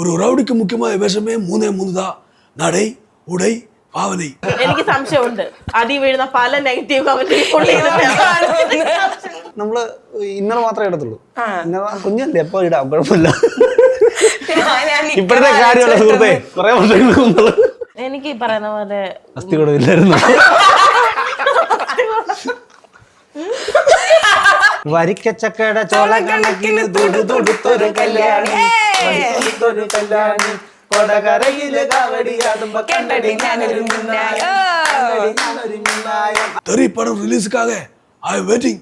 ஒரு ரவுடிக்கு முக்கியമായ விஷமே மூணே மூணு தான். நடை, உடை, ഭാവന. എനിക്ക് സംശയമുണ്ട്. അടി വീഴുന്ന പല നെഗറ്റീവ് കമന്റ് നമ്മള് ഇന്നർ മാത്രമേ ഇടത്തുള്ളൂ. ഇന്നർ കുഞ്ഞല്ലേ എപ്പോ ഇടാം, കുഴപ്പമില്ല. ഇപ്പോഴത്തെ കാര്യമല്ല സുഹൃത്തെ, കുറെ വർഷങ്ങൾക്ക് മുമ്പ് എനിക്ക് പറയുന്ന പോലെ അസ്ഥി കൂടെ ഇല്ലായിരുന്നു. വരിക്കച്ചക്കയുടെ ചോള കണക്കിന് തുടുതുടുത്തൊരു കല്യാണി, കൊടകരയിലെ കാവടിയാടുമ്പോ കണ്ടടി ഞാനൊരു മിന്നായം. തെറി പടം റിലീസുക്കാകെ ഐ ആം വെയിറ്റിംഗ്.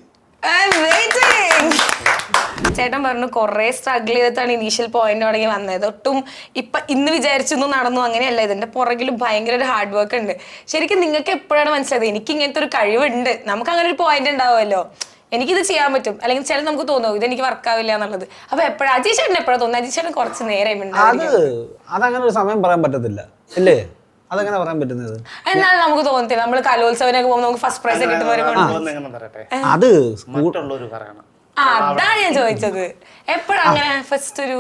ചേട്ടൻ പറഞ്ഞു കുറെ സ്ട്രഗിൾ ചെയ്തിട്ടാണ് ഇനീഷ്യൽ പോയിന്റ് തുടങ്ങി വന്നത്. ഒട്ടും ഇപ്പൊ ഇന്ന് വിചാരിച്ചൊന്നും നടന്നു അങ്ങനെയല്ല. ഇതിന്റെ പുറകിലും ഭയങ്കര ഒരു ഹാർഡ് വർക്ക് ഉണ്ട്. ശരിക്കും നിങ്ങൾക്ക് എപ്പോഴാണ് മനസ്സിലായത് എനിക്ക് ഇങ്ങനത്തെ ഒരു കഴിവുണ്ട്? നമുക്ക് അങ്ങനെ ഒരു പോയിന്റ് ഉണ്ടാവുമല്ലോ, എനിക്കിത് ചെയ്യാൻ പറ്റും, അല്ലെങ്കിൽ ചില നമുക്ക് തോന്നും ഇതെനിക്ക് വർക്കാവില്ല എന്നുള്ളത്. അപ്പൊ എപ്പോഴാണ് അജയ് ചേട്ടൻ എപ്പോഴാണ് തോന്നുന്നത്? അജയ് ചേട്ടൻ കുറച്ച് നേരം അതങ്ങനെ ഒരു സമയം പറയാൻ പറ്റത്തില്ല അല്ലേ? അതെങ്ങനെ പറയാൻ പറ്റുന്നത്? എന്നാലും നമുക്ക് തോന്നത്തില്ല നമ്മൾ കലോത്സവനൊക്കെ പോകുമ്പോൾ നമുക്ക് ഫസ്റ്റ് പ്രൈസ് കിട്ടുമ്പോൾ അത് അതാണ് ഞാൻ ചോദിച്ചത്. എപ്പോഴങ്ങനെ ഫസ്റ്റ് ഒരു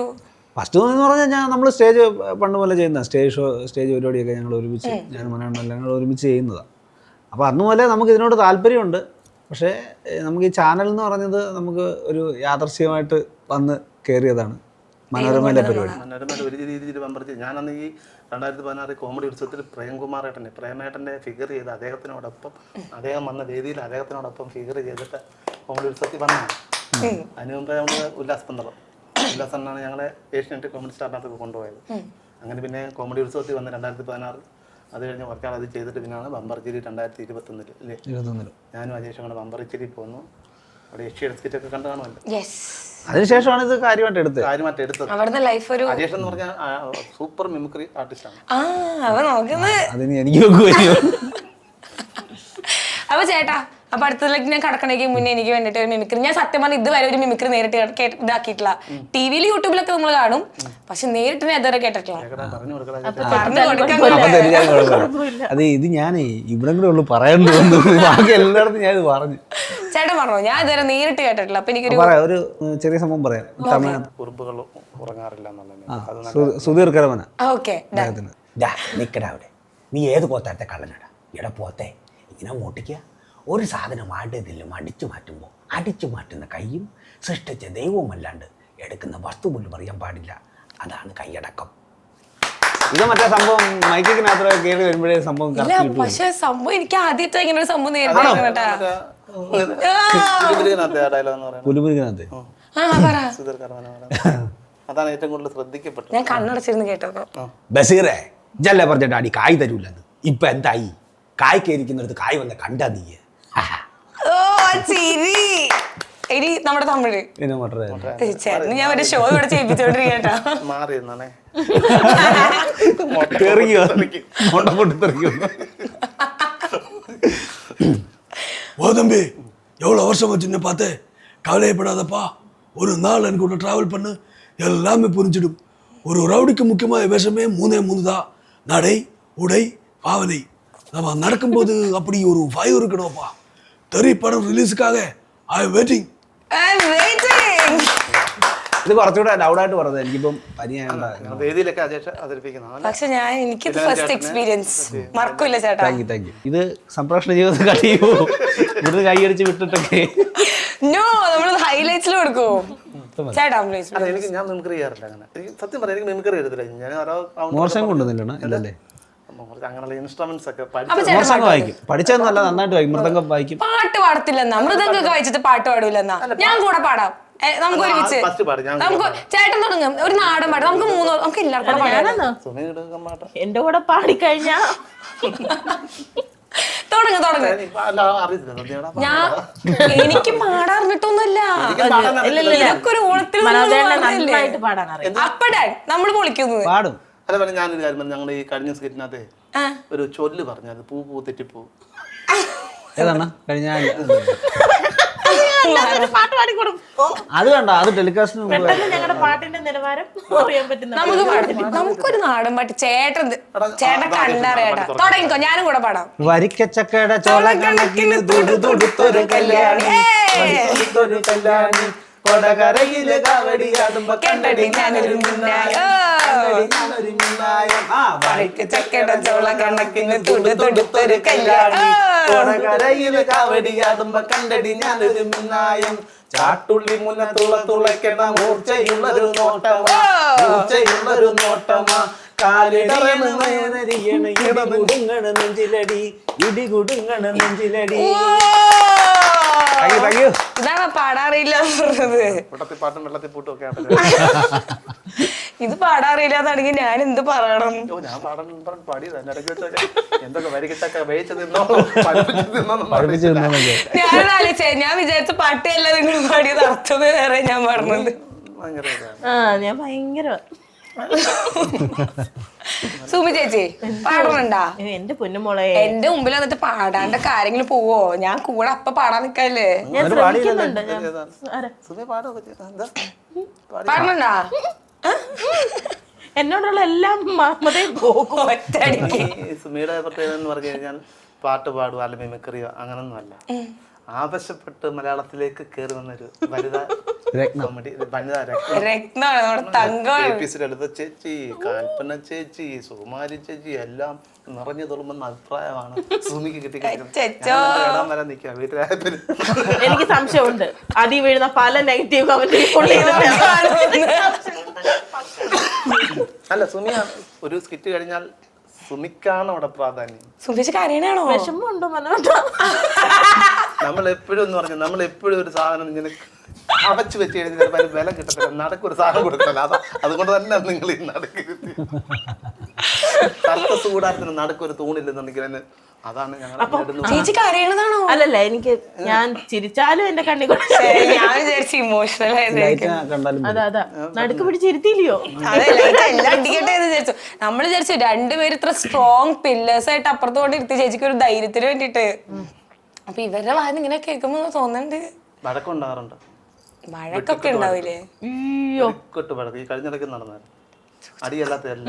ഫസ്റ്റ് എന്ന് പറഞ്ഞാൽ നമ്മൾ സ്റ്റേജ് പണ്ട് പോലെ ചെയ്യുന്ന സ്റ്റേജ് പരിപാടിയൊക്കെ ഞങ്ങൾ ഒരുമിച്ച്, ഞാൻ മനോഹരമല്ല ഞങ്ങൾ ഒരുമിച്ച് ചെയ്യുന്നതാണ്. അപ്പോൾ അന്ന് പോലെ നമുക്ക് ഇതിനോട് താല്പര്യമുണ്ട്. പക്ഷേ നമുക്ക് ഈ ചാനൽ എന്ന് പറഞ്ഞത് നമുക്ക് ഒരു യാദർച്ഛികമായിട്ട് വന്ന് കയറിയതാണ് മനോരമയിലെ പരിപാടി. മനോരമയിൽ ഒരു രീതിയിൽ പമ്പറിച്ച് ഞാനന്ന് ഈ 2016 കോമഡി ഉത്സവത്തിൽ പ്രേമേട്ടൻ്റെ ഫിഗർ ചെയ്ത് അദ്ദേഹത്തിനോടൊപ്പം, അദ്ദേഹം വന്ന വേദിയിൽ അദ്ദേഹത്തിനോടൊപ്പം ഫിഗർ ചെയ്തിട്ട് കോമഡി ഉത്സവത്തിൽ വന്നതാണ്. അതിന് മുമ്പ് നമ്മൾ ഉല്ലാസണ്ണാണ് ഞങ്ങളെ ഏഷ്യനെറ്റ് കോമഡി സ്റ്റാറിനകത്തൊക്കെ കൊണ്ടുപോയത്. അങ്ങനെ പിന്നെ കോമഡി ഉത്സവത്തിൽ വന്ന് 2016, അത് കഴിഞ്ഞ് വർക്കാൾ അത് ചെയ്തിട്ട് പിന്നെയാണ് ബമ്പർച്ചിരി 2021 അല്ലേ, ഞാനും അജേഷും കൂടെ ബമ്പർച്ചിരി പോന്നു. അവിടെ ഏഷ്യയുടെ സ്കിറ്റൊക്കെ കണ്ടു കാണുമല്ലോ. അതിനുശേഷമാണ് ഇത് കാര്യമായിട്ട് എടുത്തത്. അജേഷ് എന്ന് പറഞ്ഞാൽ സൂപ്പർ മിമിക്രി ആർട്ടിസ്റ്റാണ്. അതിന് എനിക്ക് നോക്കുമല്ലോ. അപ്പൊ ചേട്ടാ, അപ്പൊ അടുത്തതിലേക്ക് ഞാൻ കടക്കണേക്ക് മുന്നേ എനിക്ക് വേണ്ടിട്ട് ഒരു മിമിക്രി, ഞാൻ സത്യം പറഞ്ഞാൽ ഇതുവരെ ഒരു മിമിക്രി നേരിട്ട് ഇതാക്കിയിട്ടില്ല. ടിവിയിൽ യൂട്യൂബിലൊക്കെ നമ്മൾ കാണും, പക്ഷെ നേരിട്ട് ഞാൻ ഇതുവരെ കേട്ടിട്ടില്ല. അതെ, ഇത് ഞാൻ ഇവിടെ കൂടെ ഉള്ളു പറയാൻ തോന്നുന്നു, ബാക്കി എല്ലായിടത്തും ഞാൻ ഇത് പറഞ്ഞു. ചേട്ടൻ പറഞ്ഞോ, ഞാൻ ഇതുവരെ നേരിട്ട് കേട്ടിട്ടില്ല. അപ്പൊ എനിക്കൊരു ഒരു ചെറിയ സംഭവം പറയാം. കുറുമ്പുകൾ ഉറങ്ങാറില്ല സുധീർ കരമന. ഓക്കെ, നിക്കടാവിടെ, നീ ഏത് പോത്താരത്തെ കള്ളനടാ? എടാ പോത്തെ, ഇങ്ങനെ മോട്ടിക്കുക. ഒരു സാധനം ആടേതിലും അടിച്ചു മാറ്റുമ്പോൾ അടിച്ചു മാറ്റുന്ന കൈയും സൃഷ്ടിച്ച ദൈവവുമല്ലാണ്ട് എടുക്കുന്ന വസ്തു പോലും അറിയാൻ പാടില്ല. അതാണ് കൈയടക്കം. ഇത് മറ്റേ സംഭവം മൈക്കിനകത്ത് കയറി വരുമ്പോഴേ സംഭവം. പക്ഷെ സംഭവം എനിക്ക് ആദ്യമായിട്ട് ഇങ്ങനെ ഒരു സംഭവം നേരിട്ട് അതാണ് ഏറ്റവും കൂടുതൽ ശ്രദ്ധിക്കപ്പെട്ടത്. ഞാൻ കണ്ണടച്ചിരുന്ന് കേട്ടോ. ബസീറേ, ജല്ല പറഞ്ഞ ഡാഡി കായ് തരൂല്ലെന്ന്. ഇപ്പൊ എന്തായി? കായ് കയറിക്കുന്നിടത്ത് കായ് വന്ന കണ്ടാ നീ. ഇനി നമ്മുടെ തമിഴ് ചേട്ടന് ഞാൻ ഒരു ഷോ ഇവിടെ ചെയ്യിപ്പിച്ചോണ്ടിരിക്കട്ടാ. ஓ தம்பி, எவ்வளோ வருஷம் வச்சுன்னு பார்த்தேன். கவலையப்படாதப்பா, ஒரு நாள் எனக்கு கூட ட்ராவல் பண்ணு, எல்லாமே புரிஞ்சிடும். ஒரு ரவுடிக்கு முக்கியമായ விஷமே மூணே மூணு தான். நடை, உடை, பாவனை. நம்ம நடக்கும்போது அப்படி ஒரு ஃபயர் இருக்கணும்ப்பா. தெரி படம் റിലീസുക്കാക ഐ ആം വെയിറ്റിംഗ്. ഇത് കുറച്ചുകൂടെ ലൗഡായിട്ട് പറഞ്ഞത്. എനിക്കിപ്പം വേദിയിലൊക്കെ അവതരിപ്പിക്കുന്നതാണ്. പക്ഷെ ഞാൻ എനിക്ക് ഫസ്റ്റ് എക്സ്പീരിയൻസ് മറക്കൂല ചേട്ടാ. Thank you. ഇത് സംപ്രേഷണ ജീവിതത്തിൽ കഴിയുമോ? ഇവിടുന്ന് കൈയടിച്ച് വിട്ടിട്ടൊക്കെ നോ, നമ്മൾ ഹൈലൈറ്റ്സിൽ കൊടുക്കോ ചേട്ടാ? എനിക്ക് ഞാൻ മിമിക്രി ചെയ്യാറില്ല. അങ്ങനെ എനിക്ക് സത്യം പറയാം, എനിക്ക് മിമിക്രി ചെയ്തില്ല. ഞാൻ മോശം കൊണ്ടുവന്നില്ലല്ലോ ഇല്ലല്ലേ? അങ്ങനെയുള്ള ഇൻസ്ട്രുമെന്റ്സ് ഒക്കെ വായിക്കും. പഠിച്ചതൊന്നുമല്ല, നന്നായിട്ട് വായിക്കും. മൃദംഗം വായിക്കും. പാട്ട് പാടത്തില്ലെന്നാ? മൃദംഗമൊക്കെ വായിച്ചിട്ട് പാട്ട് പാടൂലെന്നാ? ഞാൻ കൂടെ പാടാം, നമുക്ക് ഒരുമിച്ച്. നമുക്ക് ചേട്ടൻ തുടങ്ങും ഒരു നാടൻ പാട്ട്, നമുക്ക് നമുക്ക് എല്ലാവർക്കും പാടാം. എന്റെ കൂടെ പാടിക്കഴിഞ്ഞാ തുടങ്ങ്. ഞാൻ എനിക്ക് പാടാറിഞ്ഞിട്ടൊന്നുമില്ല. ഇതൊക്കെ ഓണത്തിന് അപ്പടാ നമ്മൾ പൊളിക്കുന്നത്. പാടും. അതേപോലെ ഞാനൊരു കാര്യം പറഞ്ഞു, ഞങ്ങളുടെ ഈ കഴിഞ്ഞ സ്കിറ്റിനകത്ത് ഒരു ചൊല്ല് പറഞ്ഞത്, പൂ പൂ തെറ്റിപ്പൂ. ഏതാണ് കഴിഞ്ഞ? അത് വേണ്ട, അത് ടെലികാസ്റ്റിന് ഞങ്ങളുടെ പാട്ടിന്റെ നിലവാരം അറിയാൻ പറ്റുന്ന നമുക്കൊരു നാടൻ പാട്ട് ചേട്ടൻ കണ്ടറിയാട്ടാ. തുടങ്ങിക്കോ, ഞാനും കൂടെ പാടാം. വരിക്കച്ചക്കയുടെ ചോള കണക്കിന് തുടുതുടുത്തൊരു കല്യാണി, കൊടകരയില് കാവടിയാടുമ്പോ കണ്ടടി ഞാനൊരു മിന്നായം. ഞാനൊരു മിന്നായം. വഴിക്ക് ചക്കട ചോള കണക്കിന് തുടുത്തൊടുത്തൊരു കല്യാണി. കൊടകരയില് കാവടിയാടുമ്പോ കണ്ടടി ഞാനൊരു മിന്നായം. ചാട്ടുള്ളി മുന്നത്തുള്ള തുളയ്ക്കണ മൂർച്ചയുള്ളൊരു നോട്ടമാ, മൂർച്ചയുള്ളൊരു നോട്ടമാ. ഇടികുടുങ്ങണ നെഞ്ചിലടി, ഇടികുടുങ്ങണ നെഞ്ചിലടി. ഇതാണ് പാടാറിയില്ല പറഞ്ഞത്. വെള്ളത്തിപ്പാട്ടും വെള്ളത്തിപ്പൂട്ടും ഒക്കെ ആണ്. ഇത് പാടാറിയില്ല എന്നാണെങ്കിൽ ഞാൻ എന്ത് പറയണം? ഞാൻ പാടാൻ പാടിയത് ഇടയ്ക്ക് വെച്ചൊക്കെ എന്തൊക്കെ വരികിട്ടൊക്കെ വേവിച്ച് നിന്നോ പഠിപ്പിച്ച് നിന്നോ. ഞാൻ ആലോചിച്ചേ, ഞാൻ വിചാരിച്ച പാട്ടല്ല നിങ്ങൾ പാടിയത്, അർത്ഥം വേറെ ഞാൻ പറഞ്ഞത്. ഭയങ്കര ഞാൻ ഭയങ്കര സുമി ചേച്ചി പാടണുണ്ടാ? എന്റെ പൊന്നുമോളെ, എന്റെ മുമ്പിൽ വന്നിട്ട് പാടാണ്ട കാര്യങ്ങൾ പോവോ? ഞാൻ കൂടെ അപ്പൊ പാടാൻ നിക്കല്ലേ? ഞാൻ ശ്രമിക്കുന്നുണ്ട്. സുമേ പാടൊക്കെ എന്താ പാടണുണ്ടാ? എന്നോടുള്ള എല്ലാം മതേ പോകും. ഒറ്റയടിക്ക്. സുമിയുടെ പ്രത്യേകത എന്ന് പറഞ്ഞു കഴിഞ്ഞാൽ പാട്ട് പാടുക അല്ല മിമിക്രിയോ അങ്ങനൊന്നുമല്ല. ആവശ്യപ്പെട്ട് മലയാളത്തിലേക്ക് കയറി വന്നൊരു വനിതാ കോമഡി വനിതാ രത്നമാണ്, നമ്മുടെ തങ്കമാണ്. ലളിത ചേച്ചി, കാൽപ്പന ചേച്ചി, സുകുമാരി ചേച്ചി എല്ലാം നിറഞ്ഞു തുളുമ്പുന്ന അഭിപ്രായമാണ് സുമിക്ക് കിട്ടിക്കാൻ വരാൻ നിൽക്കുക വീട്ടിലായപ്പോൾ. എനിക്ക് സംശയമുണ്ട്, അതി വീഴുന്ന പല നെഗറ്റീവ് കമന്റ്. അല്ല സുമിയാണ് ഒരു സ്കിറ്റ് കഴിഞ്ഞാൽ സുമിക്കാണ് അവിടെ പ്രാധാന്യം. സുമേഷ് കരയണാണോ? വിഷമമുണ്ടോ മനോട്ടോ? നമ്മളെപ്പോഴും എന്ന് പറഞ്ഞാൽ നമ്മളെപ്പോഴും ഒരു സാധനം ഇങ്ങനെ അടച്ചു വെച്ച് കഴിഞ്ഞാൽ ചിലപ്പോൾ അതിന് വില കിട്ടത്തില്ല. നടക്കൊരു സാധനം കൊടുക്കത്തില്ല. അതുകൊണ്ട് തന്നെ നിങ്ങൾ ഈ നടക്ക് സർക്കസ് കൂടാരത്തിന് നടക്കൊരു തൂണില്ലെന്നുണ്ടെങ്കിൽ അതിന് അതാണ് ഞങ്ങൾ ചേച്ചി കരയണതാണോ? അല്ലല്ല, എനിക്ക് ഞാൻ ചിരിച്ചാലും എന്റെ കണ്ണി ഞാൻ വിചാരിച്ചു ഇമോഷണൽ ആയതായിരിക്കും. അതാ നടുക്ക് പിടിച്ചിരുത്തിയില്ലയോ? അതെ, ലൈറ്റ് എല്ലാം അടിക്കട്ടെ എന്ന് വിചാരിച്ചു. നമ്മൾ വിചാരിച്ചു രണ്ടുപേരും ഇത്ര സ്ട്രോങ് പില്ലേഴ്സ് ആയിട്ട് അപ്പുറത്ത് കൊണ്ട് ഇരുത്തി ചേച്ചിക്ക് ഒരു ധൈര്യത്തിന് വേണ്ടിട്ട്. അപ്പൊ ഇവരുടെ വായന ഇങ്ങനെ കേൾക്കുമ്പോ തോന്നുന്നുണ്ട് വഴക്കുണ്ടാകാറുണ്ട്. വഴക്കൊക്കെ ഉണ്ടാവില്ലേ? കൊട്ട് വഴക്ക് ഈ കഴിഞ്ഞിടയ്ക്ക് നടന്നായിരുന്നു. അടിയല്ലാത്തല്ല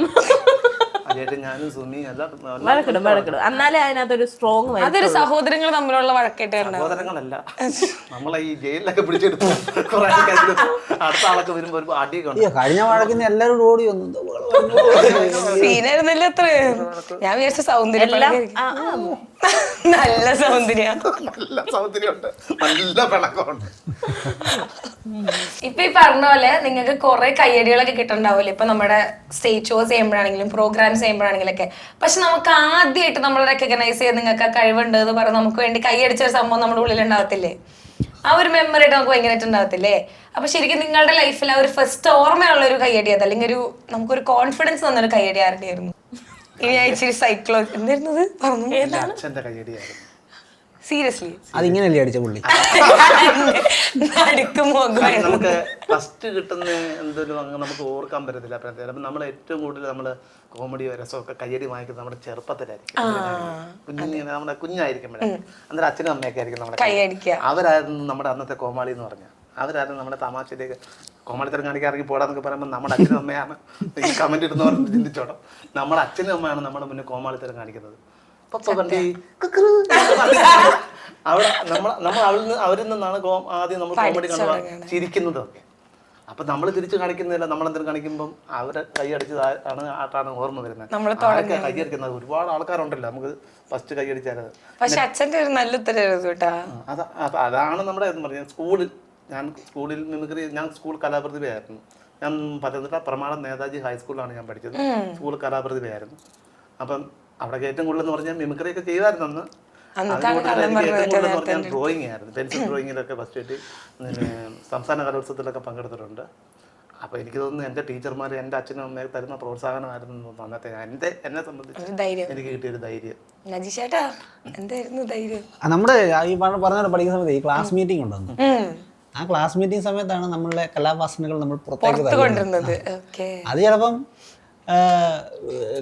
അടിയായിട്ട് ഞാനും സുമി എല്ലാം വഴക്കിടും. എന്നാലേ അതിനകത്തൊരു സ്ട്രോങ്. അതൊരു സഹോദരങ്ങൾ തമ്മിലുള്ള വഴക്കേട്ട് സഹോദരങ്ങളല്ല, നമ്മളെ ഈ ജയിലിലൊക്കെ പിടിച്ചെടുക്കും. കുറെ അടുത്ത ആളൊക്കെ വരുമ്പോ ഒരു അടിയൊക്കെ ഉണ്ട്. കഴിഞ്ഞ വഴക്കിന്ന് എല്ലാവരും ഓടി വന്നു. സീനായിരുന്നില്ല അത്ര. ഞാൻ വിചാരിച്ച സൗന്ദര്യം നല്ല സൗന്ദര്യം, നല്ല സൗന്ദര്യമുണ്ട്, നല്ല പിണക്കമുണ്ട്. ഇപ്പൊ ഈ പറഞ്ഞ പോലെ നിങ്ങൾക്ക് കുറെ കയ്യടികളൊക്കെ കിട്ടുന്നുണ്ടാവില്ലേ ഇപ്പൊ നമ്മുടെ സ്റ്റേജ് ഷോസ് ചെയ്യുമ്പോഴാണെങ്കിലും പ്രോഗ്രാംസ് ചെയ്യുമ്പോഴാണെങ്കിലൊക്കെ. പക്ഷെ നമുക്ക് ആദ്യമായിട്ട് നമ്മൾ റെക്കഗ്നൈസ് ചെയ്ത് നിങ്ങൾക്ക് ആ കഴിവുണ്ട് എന്ന് പറഞ്ഞ് നമുക്ക് വേണ്ടി കൈയടിച്ച ഒരു സംഭവം നമ്മുടെ ഉള്ളിൽ ഉണ്ടാവത്തില്ലേ? ആ ഒരു മെമ്മറി ആയിട്ട് നമുക്ക് ഭയങ്കരമായിട്ട് ഉണ്ടാവത്തില്ലേ? അപ്പൊ ശരിക്കും നിങ്ങളുടെ ലൈഫിൽ ആ ഒരു ഫസ്റ്റ് ഓർമ്മയുള്ള ഒരു കയ്യടി അത്, അല്ലെങ്കിൽ ഒരു നമുക്കൊരു കോൺഫിഡൻസ് തന്നൊരു കയ്യടി ആരുടെയായിരുന്നു? ഇനി ഞാൻ ഇച്ചിരി സൈക്ലോ എന്തായിരുന്നത് പറഞ്ഞു. അച്ഛന്റെ കയ്യടിയായിരുന്നു. സീരിയസ്ലി അതിങ്ങനെയല്ലേ അടിച്ച പുള്ളി? നമുക്ക് ഫസ്റ്റ് കിട്ടുന്ന എന്തൊരു നമുക്ക് ഓർക്കാൻ പറ്റത്തില്ല. അപ്പോഴത്തേക്കും നമ്മൾ ഏറ്റവും കൂടുതൽ നമ്മള് കോമഡിയോ രസമൊക്കെ കയ്യടി വാങ്ങിക്കുന്നത് നമ്മുടെ ചെറുപ്പത്തിലായിരിക്കും. കുഞ്ഞിങ്ങനെ നമ്മുടെ കുഞ്ഞായിരിക്കുമ്പോഴേ അന്നേരം അച്ഛനും അമ്മയൊക്കെ ആയിരിക്കും നമ്മുടെ അവരായിരുന്നു നമ്മുടെ അന്നത്തെ കോമാളി എന്ന് പറഞ്ഞാൽ. അവരായിരുന്നു നമ്മുടെ തമാശയിലേക്ക് കോമാളിത്തരം കാണിക്കാൻ ഇറങ്ങി പോടാന്നൊക്കെ പറയുമ്പോൾ നമ്മുടെ അച്ഛനും അമ്മയാണ് ഈ കമന്റ് ഇടുന്നവർ ചിന്തിച്ചോണം. നമ്മുടെ അച്ഛനും അമ്മയാണ് നമ്മുടെ മുന്നേ കോമാളിത്തരം കാണിക്കുന്നത്. അവിടെ നമ്മൾ അവരിൽ നിന്നാണ് ആദ്യം നമ്മൾ കോമഡി കണ്ടു ചിരിക്കുന്നതൊക്കെ. അപ്പൊ നമ്മൾ തിരിച്ചു കാണിക്കുന്നില്ല, നമ്മളെന്തെങ്കിലും കാണിക്കുമ്പോൾ അവരെ കൈയടിച്ചതാണ് ആട്ടാണ് ഓർമ്മ വരുന്നത്. കൈയടിക്കുന്നത് ഒരുപാട് ആൾക്കാരുണ്ടല്ലോ നമുക്ക് ഫസ്റ്റ് കൈയടിച്ചാലത്. പക്ഷെ അച്ഛൻ്റെ ഒരു നല്ല ഉത്തരവായിരുന്നു കേട്ടാ. അതാണ് നമ്മുടെ എന്ന് പറഞ്ഞാൽ സ്കൂളിൽ മിമിക്രി ഞാൻ സ്കൂൾ കലാപ്രതിഭയായിരുന്നു. ഞാൻ പത്തനംതിട്ട പ്രമാണം നേതാജി ഹൈസ്കൂളിലാണ് ഞാൻ പഠിച്ചത്. സ്കൂൾ കലാപ്രതിഭയായിരുന്നു. അപ്പം അവിടെ ഏറ്റവും കൂടുതൽ എന്ന് പറഞ്ഞാൽ മിമിക്രി ഒക്കെ ചെയ്തായിരുന്നു അന്ന്. ഞാൻ ഡ്രോയിങ് ആയിരുന്നു, പെൻസിൽ ഡ്രോയിങ്ങിലൊക്കെ ഫസ്റ്റ് ആയിട്ട് സംസ്ഥാന കലോത്സവത്തിലൊക്കെ പങ്കെടുത്തിട്ടുണ്ട്. അപ്പോൾ എനിക്ക് തോന്നുന്നു എൻ്റെ ടീച്ചർമാർ എൻ്റെ അച്ഛനും അമ്മയൊക്കെ തരുന്ന പ്രോത്സാഹനമായിരുന്നു അന്നത്തെ എന്നെ സംബന്ധിച്ച് എനിക്ക് കിട്ടിയൊരു ധൈര്യം. നമ്മുടെ ഈ പറഞ്ഞ പഠിക്കുന്ന സമയത്ത് ഈ ക്ലാസ് മീറ്റിംഗ് ഉണ്ടെന്ന്. ആ ക്ലാസ് മീറ്റിംഗ് സമയത്താണ് നമ്മളുടെ കലാവാസനകൾ നമ്മൾ പുറത്തേക്ക് കൊണ്ടുവരുന്നത്. അത് ചിലപ്പം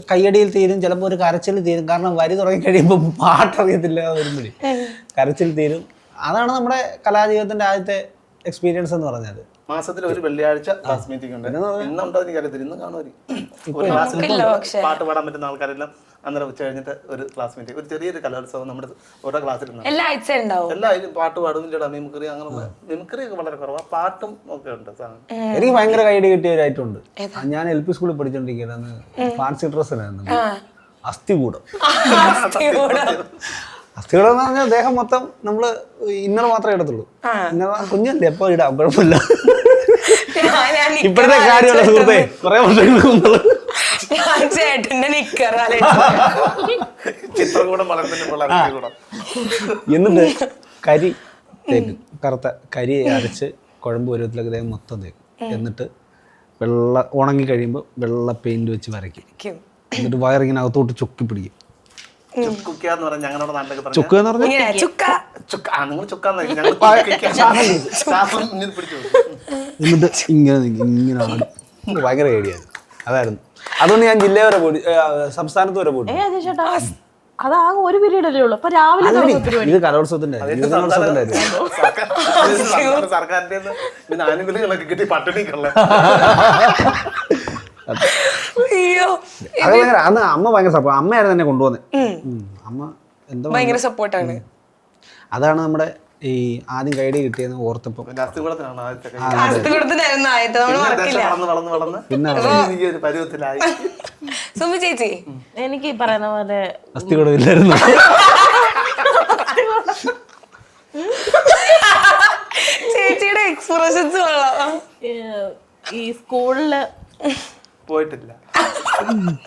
കയ്യടിയിൽ തീരും, ചിലപ്പോൾ ഒരു കരച്ചിൽ തീരും. കാരണം വരി തുടങ്ങി കഴിയുമ്പോൾ പാട്ടറിയത്തില്ല വരുമ്പോഴേ കരച്ചിൽ തീരും. അതാണ് നമ്മുടെ കലാജീവിതത്തിന്റെ ആദ്യത്തെ എക്സ്പീരിയൻസ് എന്ന് പറഞ്ഞത്. മാസത്തിൽ ഒരു വെള്ളിയാഴ്ച ക്ലാസ് മീറ്റിംഗ് ഉണ്ട്. ഇന്നുണ്ടോ എനിക്കറിയത്തില്ല, ഇന്ന് കാണുമായിരിക്കും. ഒരു ക്ലാസ്സിൽ പാട്ട് പാടാൻ പറ്റുന്ന ആൾക്കാരെല്ലാം അന്നേരം ഉച്ച കഴിഞ്ഞിട്ട് ഒരു ക്ലാസ് മീറ്റിംഗ്, ഒരു ചെറിയൊരു കലോത്സവം നമ്മുടെ ഓരോ ക്ലാസ്സിൽ നടക്കും. എല്ലാ ആഴ്ച ഉണ്ടാവും. എല്ലാവരും പാട്ട് പാടും, ഇല്ലടാ മിമിക്രി, അങ്ങനെയുള്ള മിമിക്രി ഒക്കെ വളരെ കുറവാണ്, പാട്ടും ഒക്കെ ഉണ്ട് സാധനം. എനിക്ക് ഭയങ്കര കൈഡി കിട്ടിയ ഒരു ഐറ്റം ഉണ്ട്. ഞാൻ LP സ്കൂളിൽ പഠിച്ചോണ്ടിരിക്കുന്നത് ഫാൻസി ഡ്രസ്സിനായിരുന്നു അസ്ഥികൂടം. അസ്ഥികൂടം എന്ന് പറഞ്ഞാൽ ദേഹം മൊത്തം നമ്മള് ഇന്നർ മാത്രമേ ഇടത്തുള്ളൂ. ഇന്നർ കുഞ്ഞല്ലേ എപ്പോ ഇടാം, കുഴപ്പമില്ല. ഇപ്പോഴത്തെ കാര്യമുള്ള സുഹൃത്തെ കുറെ വർഷങ്ങൾക്ക് മുമ്പ് ചേട്ടന്റെ നിക്കറാലേ ചിത്രകൂടം വളർന്നിട്ട് എന്നിട്ട് കരി തേക്കും, കറുത്ത കരി അരച്ച് കുഴമ്പ് പരുവത്തിലൊക്കെ ദേഹം മൊത്തം തേക്കും. എന്നിട്ട് വെള്ള ഉണങ്ങി കഴിയുമ്പോൾ വെള്ള പെയിന്റ് വെച്ച് വരയ്ക്കും. എന്നിട്ട് വയറിങ്ങനെ അകത്തോട്ട് ചുക്കി പിടിക്കും. ചുക്കുക്കാന്ന് പറഞ്ഞാൽ ഞങ്ങളുടെ നാട്ടിലൊക്കെ പറഞ്ഞാൽ ചുക്ക് എന്ന് പറഞ്ഞാൽ നിങ്ങൾ ചുക്കാന്ന് പിടിച്ചു. എന്നിട്ട് ഇങ്ങനെ ഇങ്ങനെ ആടും. ഭയങ്കര ഐഡിയായിരുന്നു, അതായിരുന്നു. അതുകൊണ്ട് ഞാൻ ജില്ല വരെ പോയി, സംസ്ഥാനത്ത് വരെ പോയി. ചേട്ടാ അതാകെ ഒരു പീരീഡ് അല്ലേ ഉള്ളൂ. അപ്പൊ രാവിലെ ഇത് കലോത്സവത്തിന്റെ സർക്കാരിന്റെ പിന്നെ ആനുകൂല്യങ്ങളൊക്കെ കിട്ടി പട്ടിണിക്കുള്ള. അന്ന് അമ്മ ഭയങ്കര സപ്പോർട്ട്, അമ്മയായിരുന്നു എന്നെ കൊണ്ടുപോകുന്നത്. അമ്മ എന്താ ഭയങ്കര സപ്പോർട്ടാണ്. അതാണ് നമ്മുടെ ഈ ആദ്യം കൈഡി കിട്ടിയെന്ന് ഓർത്തപ്പം പിന്നെ അസ്ഥികൂടത്തിനാണ് ആദ്യത്തെ കൈ. പിന്നെ എനിക്കൊരു പരുവത്തിലായി. സുമി ചേച്ചി, എനിക്ക് പറയുന്ന പോലെ അസ്ഥികൂടം ഇല്ലായിരുന്നു. ചേച്ചിയുടെ എക്സ്പ്രഷൻസ് കൊള്ളാം. ഈ സ്കൂളില് പോയിട്ടില്ല,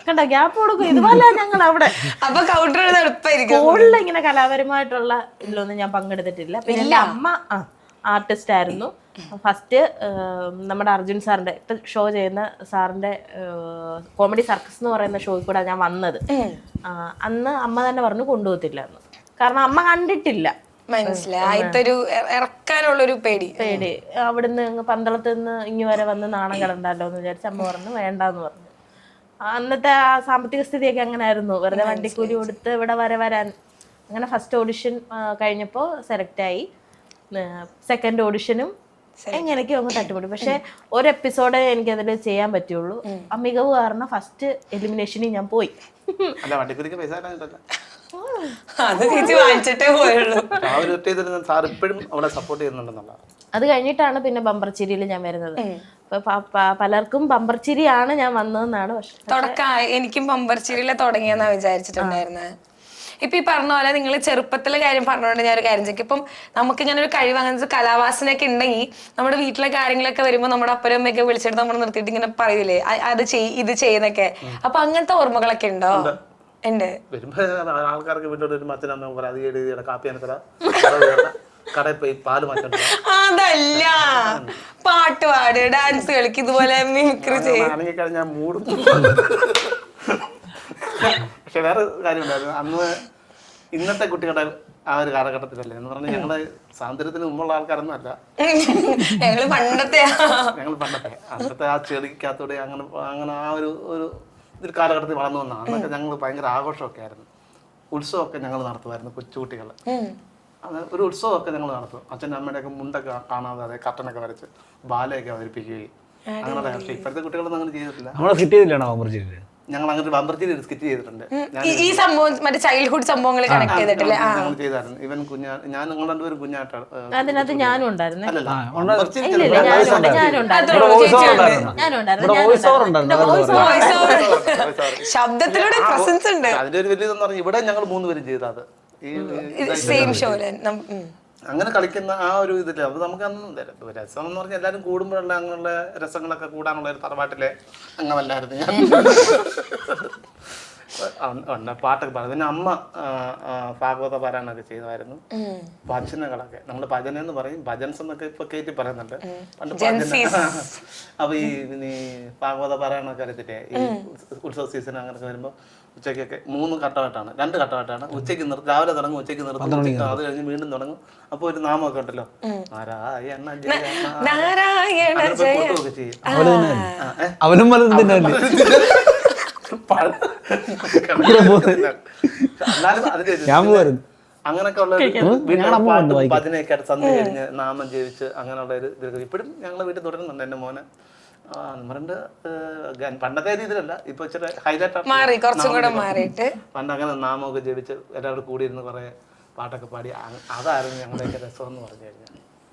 കണ്ട ഗ്യാപ്പ് കൊടുക്കും. ഇതുപോലെ ഞങ്ങൾ അവിടെ അപ്പൊ കൗണ്ടർ എളുപ്പമായിരിക്കും. സ്കൂളിൽ ഇങ്ങനെ കലാപരമായിട്ടുള്ള ഇതിലൊന്നും ഞാൻ പങ്കെടുത്തിട്ടില്ല. പിന്നെ എൻ്റെ അമ്മ ആർട്ടിസ്റ്റ് ആയിരുന്നു. ഫസ്റ്റ് നമ്മുടെ അർജുൻ സാറിന്റെ ഇപ്പൊ ഷോ ചെയ്യുന്ന സാറിന്റെ കോമഡി സർക്കസ് എന്ന് പറയുന്ന ഷോയിൽ കൂടെ ഞാൻ വന്നത്. അന്ന് അമ്മ തന്നെ പറഞ്ഞു കൊണ്ടുപോകത്തില്ല എന്ന്. കാരണം അമ്മ കണ്ടിട്ടില്ല. മനസ്സിലായിട്ടൊരു ഇറക്കാനുള്ളൊരു പേടി. അവിടുന്ന് പന്തളത്ത് നിന്ന് ഇങ്ങ് വരെ വന്ന് നാണം കിടണ്ടല്ലോ എന്ന് വിചാരിച്ച് അമ്മ പറഞ്ഞു വേണ്ടാന്ന് പറഞ്ഞു. അന്നത്തെ ആ സാമ്പത്തിക സ്ഥിതിയൊക്കെ അങ്ങനെ ആയിരുന്നു. വെറുതെ വണ്ടിക്കൂലി കൊടുത്ത് ഇവിടെ വരാൻ. അങ്ങനെ ഫസ്റ്റ് ഓഡിഷൻ കഴിഞ്ഞപ്പോൾ സെലക്ട് ആയി. സെക്കൻഡ് ഓഡിഷനും എങ്ങനെയൊക്കെയോ അങ്ങ് തട്ടുപിടി. പക്ഷെ ഒരു എപ്പിസോഡേ എനിക്കതിൽ ചെയ്യാൻ പറ്റുള്ളൂ. ആ മികവ് കാരണം ഫസ്റ്റ് എലിമിനേഷനിൽ ഞാൻ പോയി. അല്ല വണ്ടിക്കൂലിക്ക് പൈസ അത് ചേച്ചി വാങ്ങിച്ചിട്ടേ പോയുള്ളൂ. സാർ ഇപ്പോഴും അവിടെ സപ്പോർട്ട് ചെയ്യുന്നുണ്ടെന്നുള്ള. അത് കഴിഞ്ഞിട്ടാണ് പിന്നെ ബമ്പർച്ചിരിയിൽ ഞാൻ വരുന്നത്. പലർക്കും ബമ്പർച്ചിരിയാണ് ഞാൻ വന്നതെന്നാണ്. പക്ഷെ തുടക്കമായി എനിക്കും ബമ്പർച്ചിരിയിലെ തുടങ്ങിയെന്നാ വിചാരിച്ചിട്ടുണ്ടായിരുന്നത്. ഇപ്പൊ ഈ പറഞ്ഞ പോലെ നിങ്ങൾ ചെറുപ്പത്തിലെ കാര്യം പറഞ്ഞുകൊണ്ട് ഞാൻ ഒരു കാര്യം ചെയ്യും. ഇപ്പം നമുക്കിങ്ങനെ ഒരു കഴിവ് അങ്ങനത്തെ കലാവാസനയൊക്കെ ഉണ്ടെങ്കിൽ നമ്മുടെ വീട്ടിലെ കാര്യങ്ങളൊക്കെ വരുമ്പോൾ നമ്മുടെ അപ്പനും അമ്മയൊക്കെ വിളിച്ചിട്ട് നമ്മൾ നിർത്തിയിട്ട് ഇങ്ങനെ പറയൂലേ അത് ഇത് ചെയ്യുന്നൊക്കെ. അപ്പൊ അങ്ങനത്തെ ഓർമ്മകളൊക്കെ ഉണ്ടോ? ഉണ്ട്. വരുമ്പോ ആൾക്കാർക്ക് വീട്ടിലോട്ട് വരുമ്പോ അച്ഛനമ്മ പറ അത് എഴുതിയുടെ കാപ്പി അനത്തറ കടയിൽ പോയി പാല് മാറ്റം. അതല്ല, പാട്ട് പാട്, ഡാൻസ് കളിക്കും, ഇതുപോലെ മിമിക്രി ചെയ്യും. കഴിഞ്ഞാൽ മൂടും. പക്ഷെ വേറെ കാര്യം ഉണ്ടായിരുന്നു. അന്ന് ഇന്നത്തെ കുട്ടികളുടെ ആ ഒരു കാലഘട്ടത്തിലല്ലേ എന്ന് പറഞ്ഞാൽ ഞങ്ങള് സ്വാതന്ത്ര്യത്തിന് മുമ്പുള്ള ആൾക്കാരൊന്നും അല്ല. ഞങ്ങള് പണ്ടത്തെ അന്നത്തെ ആ ചെടിക്കകത്തൂടെ അങ്ങനെ ആ ഒരു കാലഘട്ടത്തിൽ വളർന്നു വന്നാണ്. അന്നൊക്കെ ഞങ്ങൾ ഭയങ്കര ആഘോഷമൊക്കെ ആയിരുന്നു. ഉത്സവമൊക്കെ ഞങ്ങൾ നടത്തുമായിരുന്നു. കൊച്ചുകുട്ടികൾ ഒരു ഉത്സവമൊക്കെ ഞങ്ങൾ നടത്തും. അച്ഛൻ്റെ അമ്മയുടെയൊക്കെ മുണ്ടൊക്കെ കാണാതെ കർട്ടനൊക്കെ വരച്ച് ബാലയൊക്കെ അവതരിപ്പിക്കുകയും അങ്ങനെ. പക്ഷേ ഇപ്പോഴത്തെ കുട്ടികളൊന്നും അങ്ങനെ ചെയ്തിട്ടില്ല. ഞങ്ങൾ അങ്ങനെ ബമ്പർച്ചിരി സ്കിറ്റ് ചെയ്തിട്ടുണ്ട്. ഈ സംഭവം മറ്റേ ചൈൽഡ്ഹുഡ് സംഭവങ്ങൾ കണക്ട് ചെയ്തിട്ടില്ലേ? ഞങ്ങൾ ചെയ്തായിരുന്നു. ഇവൻ ഞാൻ നിങ്ങൾ രണ്ടുപേരും കുഞ്ഞായിട്ടാണ്. അതിനകത്ത് ഞാനും ഉണ്ടായിരുന്നു. ശബ്ദത്തിലൂടെ പ്രസൻസ് ഉണ്ട്. അതിന്റെ ഒരു വലിയതെന്ന് പറഞ്ഞാൽ ഇവിടെ ഞങ്ങൾ 3 പേരും ചെയ്തത് സെയിം ഷോയില് അങ്ങനെ കളിക്കുന്ന ആ ഒരു ഇതില്ല. അത് നമുക്ക് അന്ന് രസം എന്ന് പറഞ്ഞാൽ എല്ലാവരും കൂടുമ്പോഴുള്ള അങ്ങനെയുള്ള രസങ്ങളൊക്കെ കൂടാനുള്ള ഒരു തറവാട്ടിലെ അങ്ങനല്ലായിരുന്നു ഞാൻ. പാട്ടൊക്കെ പാടും. പിന്നെ അമ്മ ഭാഗവത പാരായണമൊക്കെ ചെയ്യുമായിരുന്നു. ഭജനകളൊക്കെ നമ്മൾ ഭജന എന്ന് പറയും, ഭജൻസ് എന്നൊക്കെ ഇപ്പൊ കയറ്റി പറയുന്നുണ്ട്. പണ്ട് ഭജന. അപ്പൊ ഈ ഭാഗവത പാരായണമൊക്കെ അറിയത്തില്ലേ, ഈ ഉത്സവ സീസൺ അങ്ങനെയൊക്കെ വരുമ്പോ ഉച്ചയ്ക്കൊക്കെ 3 ഘട്ടമായിട്ടാണ്, 2 ഘട്ടമായിട്ടാണ്. ഉച്ചയ്ക്ക് രാവിലെ തുടങ്ങും, ഉച്ചയ്ക്ക് നിർത്തും, അത് കഴിഞ്ഞ് വീണ്ടും തുടങ്ങും. അപ്പൊ ഒരു നാമമൊക്കെ ഉണ്ടല്ലോ, നാരായണ ഫോട്ടോക്കെ ചെയ്യും. അങ്ങനൊക്കെ ഉള്ള ഭജനയൊക്കെ ആയിട്ട് സന്ധ്യ കഴിഞ്ഞ് നാമം ജപിച്ച് അങ്ങനെയുള്ള ഒരു ഇത് ഇപ്പോഴും ഞങ്ങളെ വീട്ടിൽ തുടരുന്നുണ്ട്. എൻ്റെ മോനെ നമ്മുടെ പണ്ടത്തെ രീതിയിലല്ല, ഇപ്പൊ ഇച്ചിരി ഹൈലൈറ്റ് മാറി, കുറച്ചും കൂടെ മാറിയിട്ട്. പണ്ട് അങ്ങനെ നാമമൊക്കെ ജപിച്ച് എല്ലാവരും കൂടി ഇരുന്ന് കുറെ പാട്ടൊക്കെ പാടി അതായിരുന്നു ഞങ്ങളുടെയൊക്കെ രസം എന്ന് പറഞ്ഞു കഴിഞ്ഞാൽ.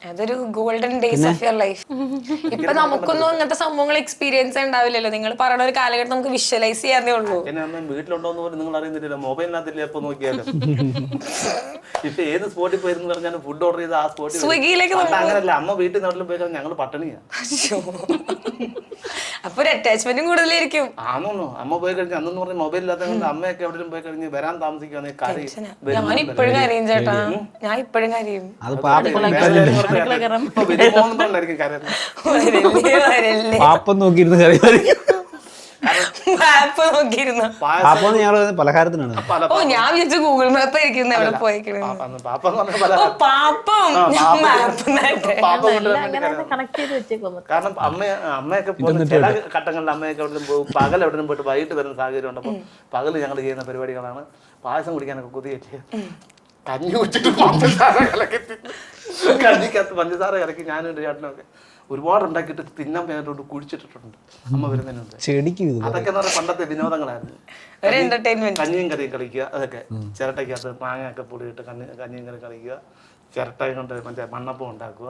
അതൊരു golden days of your life. ഇപ്പൊ നമുക്കൊന്നും അങ്ങനത്തെ സംഭവങ്ങൾ എക്സ്പീരിയൻസ് ഉണ്ടാവില്ലല്ലോ. നിങ്ങൾ പറയുന്ന ഒരു കാലഘട്ടം നമുക്ക് വിഷ്വലൈസ് ചെയ്യാനേ ഉള്ളൂ. എന്നെ അന്ന് വീട്ടിലുണ്ടോന്ന് പോലും നിങ്ങൾ അറിയുന്നില്ല, മൊബൈലിനകത്തില്ല എപ്പോ നോക്കിയാലും. ഇപ്പൊ ഏത് സ്പോട്ടിൽ പോയിരുന്നു പറഞ്ഞാലും ഫുഡ് ഓർഡർ ചെയ്ത് ആ സ്പോട്ടിൽ സ്വിഗ്ഗിയിലേക്ക് അങ്ങനല്ല, അമ്മ വീട്ടിൽ നാട്ടിലും പോയി ഞങ്ങൾ പട്ടിണിയാ. അപ്പൊ ഒരു അറ്റാച്ച്മെന്റും കൂടുതലായിരിക്കും. ആണോന്നോ, അമ്മ പോയി കഴിഞ്ഞാൽ അന്നെന്ന് പറഞ്ഞ മൊബൈൽ ഇല്ലാത്ത അമ്മയൊക്കെ എവിടെയും പോയി കഴിഞ്ഞ് വരാൻ താമസിക്കുകയാണെങ്കിൽ കറി ഞാൻ ഇപ്പോഴും കരയും ചേട്ടാ, ഞാൻ ഇപ്പോഴും കരയും. അത് പാപ്പം പാപ്പം നോക്കിയിരുന്ന് കറിയായിരിക്കും. മാപ്പ് നോക്കിയിരുന്നു. പാപ്പം ഞങ്ങൾ പലഹാരത്തിനാണ്. ഓ ഞാൻ വിചാരിച്ചു ഗൂഗിൾ മാപ്പ് ആയിരിക്കും എവിടെ പോയിക്കണേ. പാപ്പം കണക്ട് ചെയ്ത് വെച്ചേക്കും. കാരണം അമ്മയൊക്കെ ചില ഘട്ടങ്ങളിൽ അമ്മയൊക്കെ എവിടെ പോകും, പകൽ എവിടെ പോയിട്ട് വൈകിട്ട് വരുന്ന സാഹചര്യം ഉണ്ട്. അപ്പം പകല് ഞങ്ങൾ ചെയ്യുന്ന പരിപാടികളാണ് പായസം കുടിക്കാനൊക്കെ കുതിയേറ്റ് കഞ്ഞി കുടിച്ചിട്ട് പഞ്ചസാര കലക്കി, കഞ്ഞിക്കകത്ത് പഞ്ചസാര കലക്കി ഞാനും എൻ്റെ ചേട്ടനൊക്കെ ഒരുപാട് ഉണ്ടാക്കിയിട്ട് തിന്നാൻ പേരോട്ട് കുഴിച്ചിട്ടിട്ടുണ്ട് അമ്മ വരുന്നതിന് മുമ്പ്. അതൊക്കെ എന്ന് പറഞ്ഞാൽ പണ്ടത്തെ വിനോദങ്ങളായിരുന്നു. കഞ്ഞിയും കറിയും കളിക്കുക, അതൊക്കെ ചിരട്ടയ്ക്കകത്ത് മാങ്ങയൊക്കെ പൊടിയിട്ട് കഞ്ഞിയും കറി കളിക്കുക, ചിരട്ട കൊണ്ട് മറ്റേ മണ്ണപ്പം ഉണ്ടാക്കുക.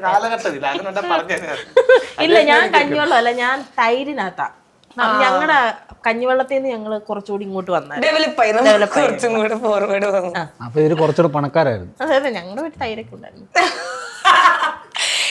കാലഘട്ടമില്ല അങ്ങനെ പറഞ്ഞു. ഇല്ല, ഞാൻ കഞ്ഞിവെള്ളം അല്ല, ഞാൻ തൈരിനകത്താ. ഞങ്ങളുടെ കഞ്ഞിവെള്ളത്തിൽ നിന്ന് ഞങ്ങള് കുറച്ചുകൂടി ഇങ്ങോട്ട് വന്നത് കുറച്ചും കൂടെ ഫോർവേഡ് വന്നു. അപ്പൊ ഇവര് കുറച്ചുകൂടെ പണക്കാരായിരുന്നു. അതെ, ഞങ്ങളുടെ വീട്ടിൽ തൈരൊക്കെ ഉണ്ടായിരുന്നു.